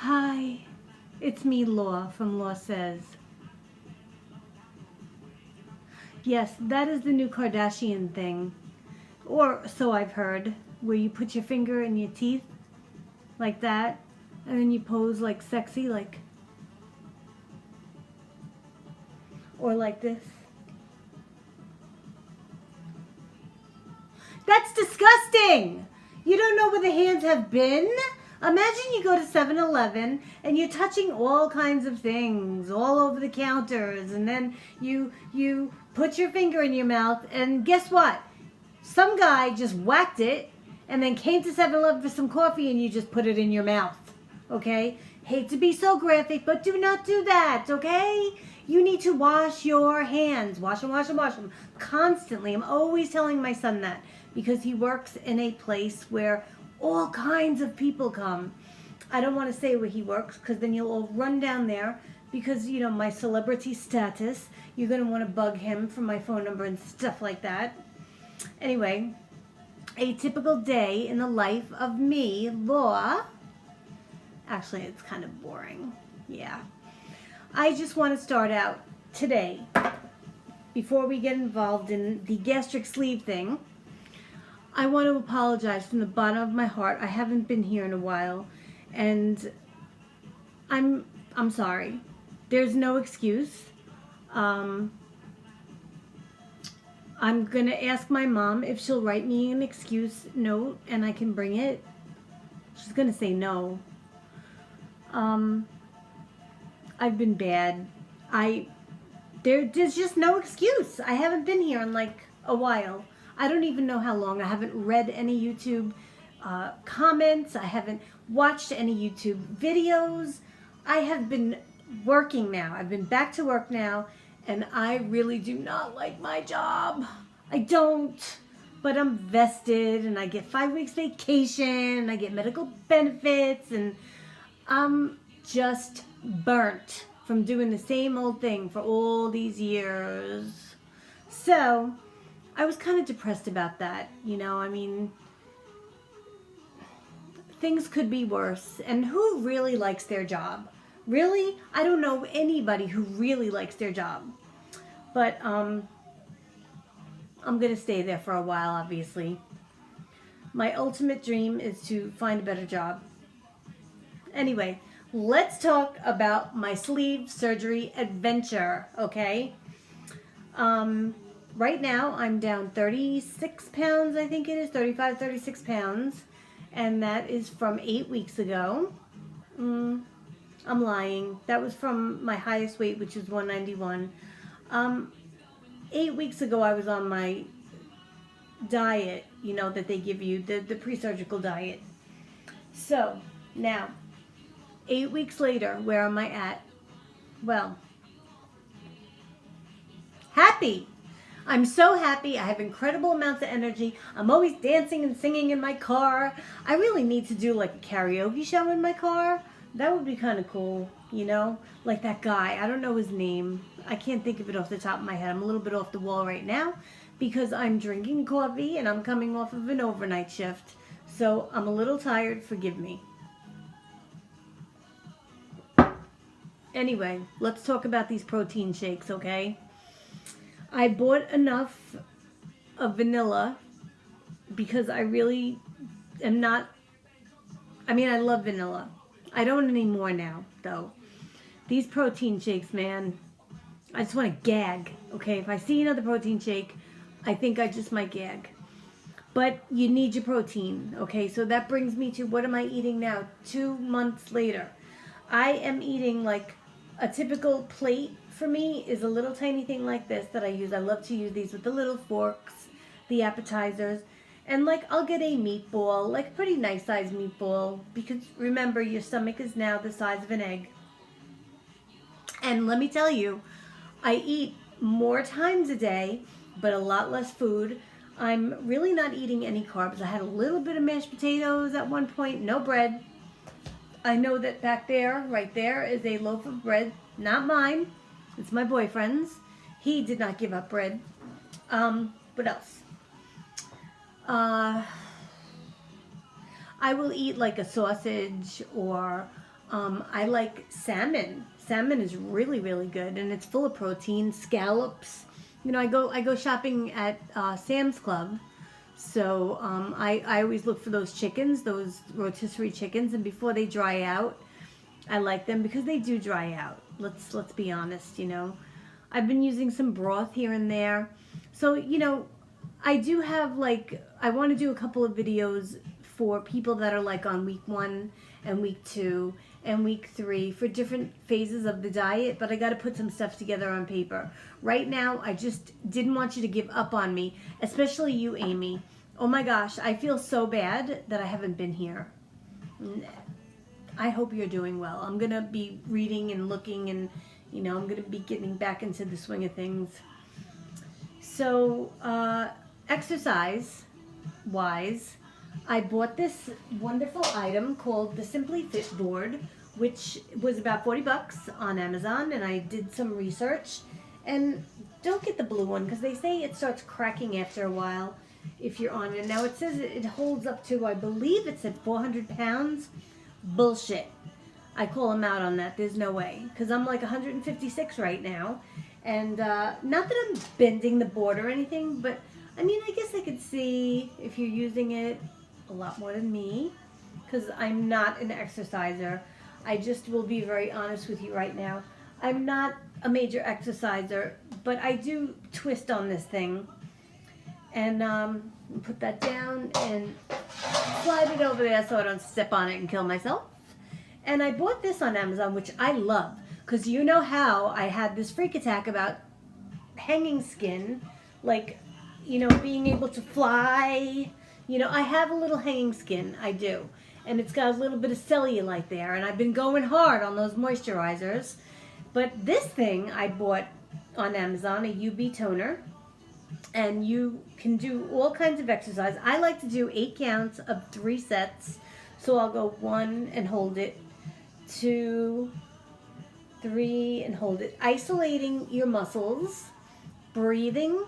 Hi, it's me, Law, from Law Says. Yes, that is the new Kardashian thing. Or so I've heard, where you put your finger in your teeth, like that, and then you pose like sexy, or like this. That's disgusting! You don't know where the hands have been? Imagine you go to 7-Eleven and you're touching all kinds of things all over the counters, and then you put your finger in your mouth, and guess what? Some guy just whacked it and then came to 7-Eleven for some coffee, and you just put it in your mouth. Okay? Hate to be so graphic, but do not do that, okay? You need to wash your hands. Wash them, wash them, wash them. Constantly. I'm always telling my son that because he works in a place where all kinds of people come. I don't want to say where he works because then you'll all run down there because, you know, my celebrity status. You're going to want to bug him for my phone number and stuff like that. Anyway, a typical day in the life of me, Law. Actually, it's kind of boring. Yeah. I just want to start out today, before we get involved in the gastric sleeve thing. I want to apologize from the bottom of my heart. I haven't been here in a while, and I'm sorry. There's no excuse. I'm gonna ask my mom if she'll write me an excuse note and I can bring it. She's gonna say no. I've been bad. There's just no excuse. I haven't been here in like a while. I don't even know how long. I haven't read any YouTube comments. I haven't watched any YouTube videos. I have been working now. I've been back to work now, and I really do not like my job. I don't. But I'm vested, and I get 5 weeks vacation, and I get medical benefits, and I'm just burnt from doing the same old thing for all these years. So I was kind of depressed about that. You know, I mean, things could be worse. And who really likes their job? Really? I don't know anybody who really likes their job. But I'm going to stay there for a while, obviously. My ultimate dream is to find a better job. Anyway, let's talk about my sleeve surgery adventure, okay? Right now, I'm down 36 pounds, I think it is, 35, 36 pounds. And that is from 8 weeks ago. I'm lying. That was from my highest weight, which is 191. 8 weeks ago, I was on my diet, you know, that they give you, the pre-surgical diet. So, now, 8 weeks later, where am I at? Well, happy. I'm so happy. I have incredible amounts of energy. I'm always dancing and singing in my car. I really need to do like a karaoke show in my car. That would be kind of cool, you know? Like that guy. I don't know his name. I can't think of it off the top of my head. I'm a little bit off the wall right now because I'm drinking coffee and I'm coming off of an overnight shift. So I'm a little tired. Forgive me. Anyway, let's talk about these protein shakes, okay? I bought enough of vanilla because I really am not, I mean, I love vanilla. I don't anymore now, though. These protein shakes, man, I just want to gag, okay? If I see another protein shake, I think I just might gag. But you need your protein, okay? So that brings me to what am I eating now? 2 months later. I am eating like a typical plate for me is a little tiny thing like this that I use. I love to use these with the little forks, the appetizers. And like I'll get a meatball, like a pretty nice sized meatball, because remember your stomach is now the size of an egg. And let me tell you, I eat more times a day, but a lot less food. I'm really not eating any carbs. I had a little bit of mashed potatoes at one point, no bread. I know that back there, right there, is a loaf of bread. Not mine. It's my boyfriend's. He did not give up bread. What else? I will eat like a sausage or I like salmon. Salmon is really, really good, and it's full of protein. Scallops. You know, I go shopping at Sam's Club, so I always look for those chickens, those rotisserie chickens, and before they dry out, I like them because they do dry out. Let's be honest. You know, I've been using some broth here and there, so you know, I do have like I want to do a couple of videos for people that are like on week 1 and week 2 and week 3 for different phases of the diet, but I got to put some stuff together on paper. Right now, I just didn't want you to give up on me, especially you, Amy. Oh my gosh, I feel so bad that I haven't been here. I hope you're doing well. I'm going to be reading and looking, and, you know, I'm going to be getting back into the swing of things. So, exercise-wise, I bought this wonderful item called the Simply Fit board, which was about 40 bucks on Amazon, and I did some research. And don't get the blue one because they say it starts cracking after a while if you're on it. Now it says it holds up to, I believe it's at 400 pounds. Bullshit. I call them out on that. There's no way, because I'm like 156 right now, and not that I'm bending the board or anything, but I mean, I guess I could see if you're using it a lot more than me, because I'm not an exerciser. I just will be very honest with you right now. I'm not a major exerciser, but I do twist on this thing. And put that down and slide it over there so I don't step on it and kill myself. And I bought this on Amazon, which I love, because you know how I had this freak attack about hanging skin, like, you know, being able to fly. You know, I have a little hanging skin, I do. And it's got a little bit of cellulite there, and I've been going hard on those moisturizers. But this thing I bought on Amazon, a UV toner, and you can do all kinds of exercise. I like to do 8 counts of 3 sets. So I'll go 1 and hold it, 2, 3 and hold it. Isolating your muscles, breathing.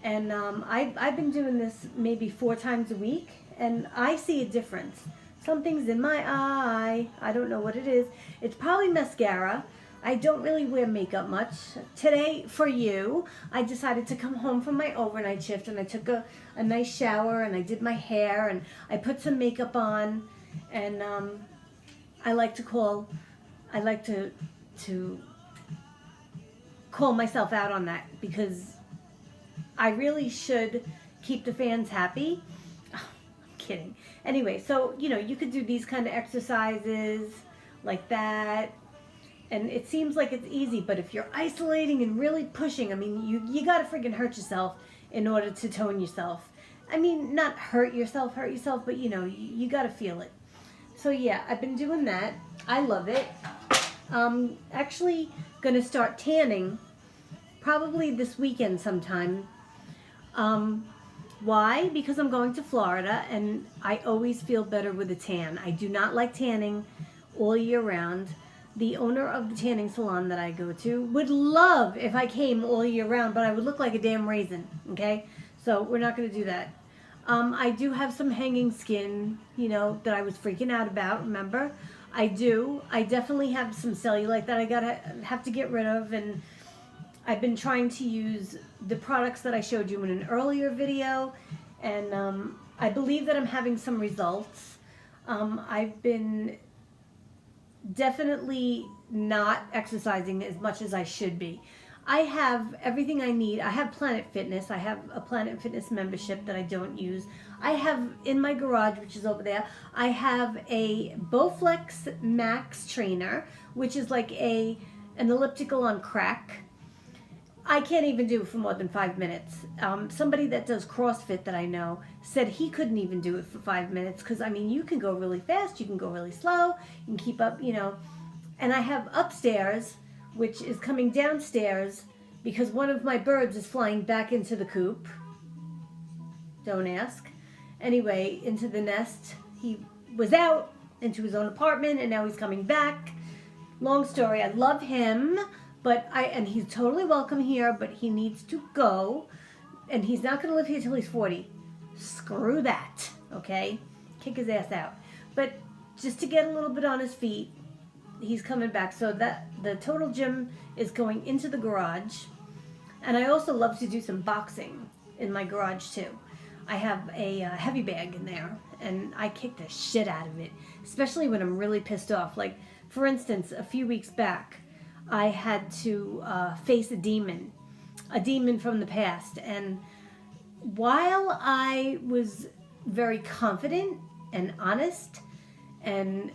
And I've been doing this maybe 4 times a week, and I see a difference. Something's in my eye. I don't know what it is. It's probably mascara. I don't really wear makeup much. Today, for you, I decided to come home from my overnight shift, and I took a nice shower, and I did my hair, and I put some makeup on, and I like to call myself out on that, because I really should keep the fans happy. Oh, I'm kidding. Anyway, so, you know, you could do these kind of exercises like that. And it seems like it's easy, but if you're isolating and really pushing, I mean, you got to freaking hurt yourself in order to tone yourself. I mean, not hurt yourself, but, you know, you got to feel it. So, yeah, I've been doing that. I love it. Actually going to start tanning probably this weekend sometime. Why? Because I'm going to Florida, and I always feel better with a tan. I do not like tanning all year round. The owner of the tanning salon that I go to would love if I came all year round, but I would look like a damn raisin, okay? So we're not going to do that. I do have some hanging skin, you know, that I was freaking out about, remember? I do. I definitely have some cellulite that I have to get rid of, and I've been trying to use the products that I showed you in an earlier video, and I believe that I'm having some results. I've been definitely not exercising as much as I should be. I have everything I need. I have Planet Fitness. I have a Planet Fitness membership that I don't use. I have in my garage, which is over there, I have a Bowflex Max trainer, which is like an elliptical on crack. I can't even do it for more than 5 minutes. Somebody that does CrossFit that I know said he couldn't even do it for 5 minutes, because, I mean, you can go really fast, you can go really slow, you can keep up, you know. And I have upstairs, which is coming downstairs, because one of my birds is flying back into the coop. Don't ask. Anyway, into the nest. He was out into his own apartment, and now he's coming back. Long story. I love him. And he's totally welcome here, but he needs to go, and he's not going to live here till he's 40. Screw that, okay? Kick his ass out. But just to get a little bit on his feet. He's coming back. So that the total gym is going into the garage. And I also love to do some boxing in my garage too. I have a heavy bag in there, and I kick the shit out of it, especially when I'm really pissed off. Like, for instance, a few weeks back, I had to face a demon from the past. And while I was very confident and honest and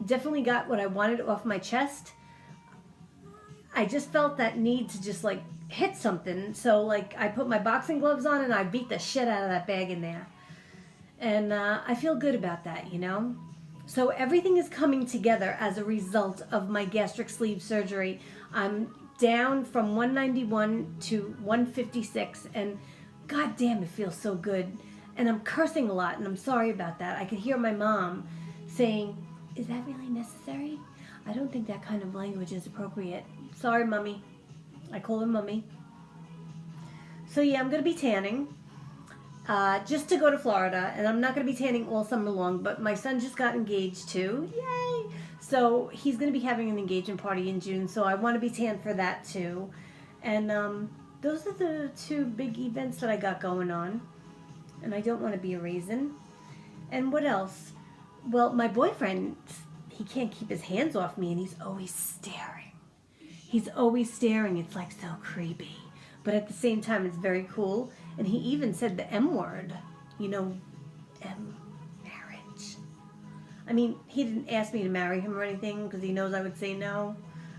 definitely got what I wanted off my chest, I just felt that need to just like hit something. So like I put my boxing gloves on and I beat the shit out of that bag in there. And I feel good about that, you know? So everything is coming together as a result of my gastric sleeve surgery. I'm down from 191 to 156, and god damn, it feels so good. And I'm cursing a lot, and I'm sorry about that. I could hear my mom saying, "Is that really necessary? I don't think that kind of language is appropriate." Sorry, Mummy. I call her Mummy. So yeah, I'm going to be tanning just to go to Florida, and I'm not going to be tanning all summer long, but my son just got engaged too. Yay! So he's going to be having an engagement party in June, so I want to be tan for that too. And those are the two big events that I got going on, and I don't want to be a raisin. And what else? Well, my boyfriend, he can't keep his hands off me, and he's always staring. He's always staring. It's like so creepy. But at the same time, it's very cool. And he even said the M word. You know, marriage. I mean, he didn't ask me to marry him or anything because he knows I would say no.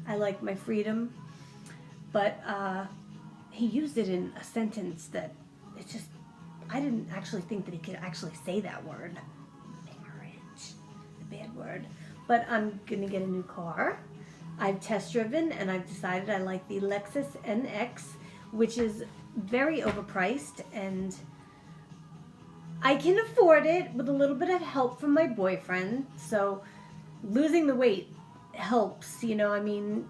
I like my freedom. But he used it in a sentence that it just, I didn't actually think that he could actually say that word. Marriage. The bad word. But I'm going to get a new car. I've test driven and I've decided I like the Lexus NX, which is very overpriced, and I can afford it with a little bit of help from my boyfriend. So losing the weight helps, you know. I mean,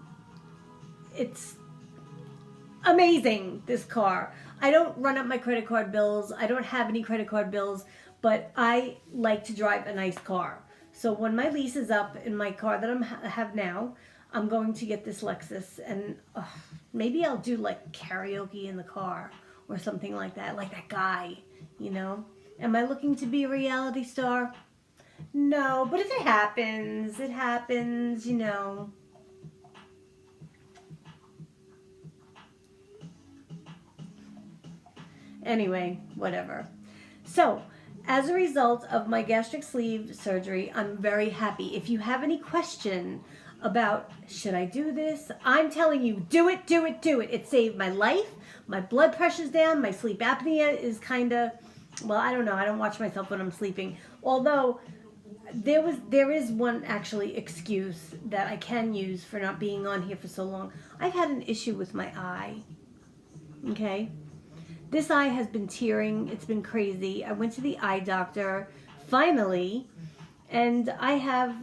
it's amazing, this car. I don't run up my credit card bills. I don't have any credit card bills, but I like to drive a nice car. So when my lease is up in my car that I have now, I'm going to get this Lexus, and maybe I'll do like karaoke in the car or something like that guy, you know. Am I looking to be a reality star? No, but if it happens, you know. Anyway, whatever. So, as a result of my gastric sleeve surgery, I'm very happy. If you have any question about, should I do this? I'm telling you, do it, do it, do it. It saved my life. My blood pressure's down. My sleep apnea is kind of, well, I don't know. I don't watch myself when I'm sleeping. Although, there is one actually excuse that I can use for not being on here for so long. I've had an issue with my eye. Okay? This eye has been tearing. It's been crazy. I went to the eye doctor, finally, and I have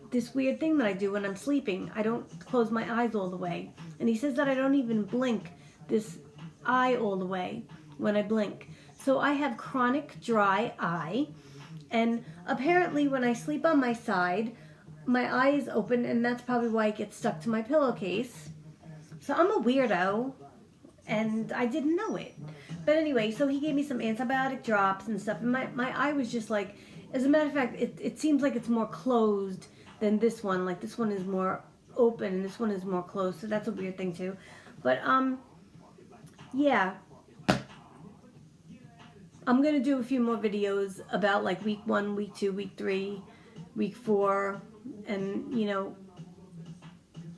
this weird thing that I do when I'm sleeping. I don't close my eyes all the way. And he says that I don't even blink this eye all the way when I blink. So I have chronic dry eye. And apparently when I sleep on my side, my eye is open, and that's probably why it gets stuck to my pillowcase. So I'm a weirdo, and I didn't know it. But anyway, so he gave me some antibiotic drops and stuff. And my eye was just like, as a matter of fact, it seems like it's more closed than this one. Like this one is more open and this one is more closed. So that's a weird thing too. But yeah. I'm going to do a few more videos about like week 1, week 2, week 3, week 4. And, you know,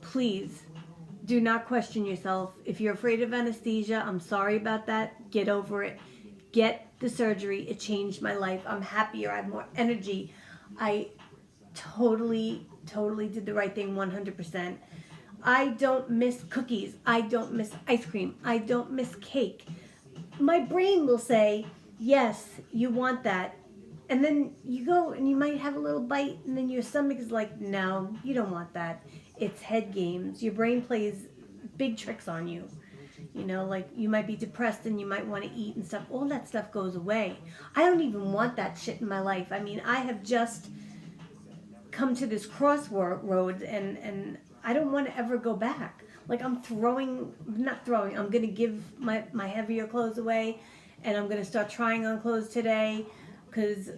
please do not question yourself. If you're afraid of anesthesia, I'm sorry about that. Get over it. Get the surgery. It changed my life. I'm happier. I have more energy. I totally did the right thing 100%. I don't miss cookies. I don't miss ice cream. I don't miss cake. My brain will say, yes, you want that. And then you go and you might have a little bite, and then your stomach is like, no, you don't want that. It's head games. Your brain plays big tricks on you. You know, like you might be depressed and you might want to eat and stuff. All that stuff goes away. I don't even want that shit in my life. I mean, I have just come to this crossroads, and I don't want to ever go back. Like I'm going to give my heavier clothes away, and I'm going to start trying on clothes today, because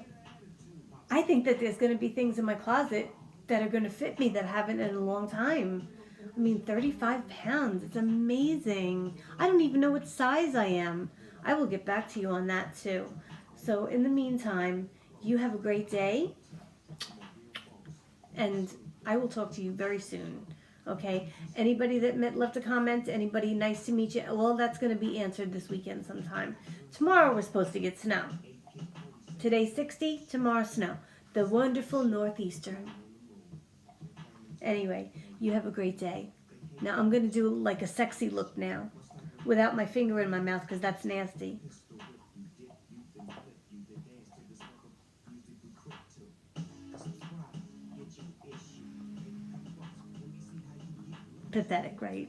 I think that there's going to be things in my closet that are going to fit me that I haven't in a long time. I mean, 35 pounds. It's amazing. I don't even know what size I am. I will get back to you on that too. So in the meantime, you have a great day, and I will talk to you very soon. Okay? Anybody that left a comment, anybody nice to meet you, well, that's going to be answered this weekend sometime. Tomorrow we're supposed to get snow. Today 60, tomorrow snow. The wonderful northeastern. Anyway, you have a great day. Now I'm going to do like a sexy look now, without my finger in my mouth, because that's nasty. Pathetic, right?